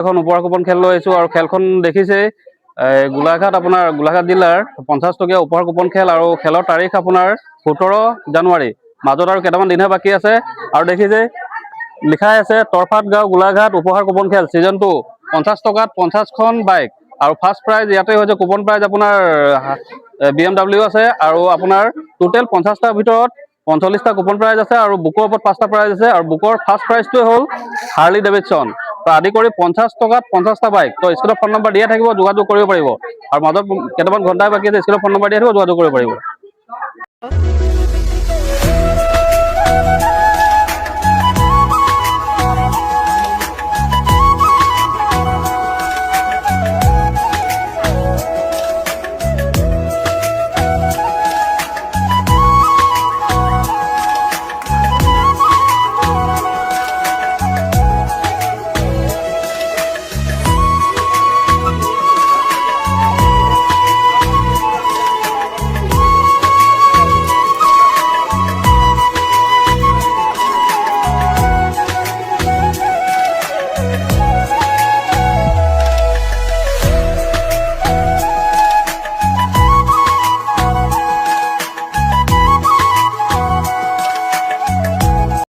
এখন উপহাৰ কুপন খেল লৈ আহিছোঁ আৰু খেলখন দেখিছে গোলাঘাট আপোনাৰ গোলাঘাট জিলাৰ 50 টকীয়া উপহাৰ কুপন খেল আৰু খেলৰ তাৰিখ আপোনাৰ 17 জানুৱাৰী মাজত আৰু কেইটামান দিনহে বাকী আছে আৰু দেখিছে লিখাই আছে তৰফাত গাঁও গোলাঘাট উপহাৰ কুপন খেল ছিজন 2 50 টকাত 50খন বাইক আৰু ফাৰ্ষ্ট প্ৰাইজ ইয়াতে হৈছে কুপন প্ৰাইজ আপোনাৰ BMW আছে আৰু আপোনাৰ টোটেল 50টাৰ ভিতৰত 45টা কুপন প্ৰাইজ আছে আৰু বুকৰ ওপৰত 5টা প্ৰাইজ আছে আৰু বুকৰ ফাৰ্ষ্ট প্ৰাইজটোৱে হ'ল হাৰ্লি ডেভিডছন তো আদি কৰি 50 টকাত 50টা বাইক তো স্কুলৰ ফোন নম্বৰ দিয়া থাকিব যোগাযোগ কৰিব পাৰিব আৰু মাজত কেইটামান ঘণ্টাই বাকী আছে স্কুলৰ ফোন নম্বৰ দিয়া থাকিব যোগাযোগ কৰিব পাৰিব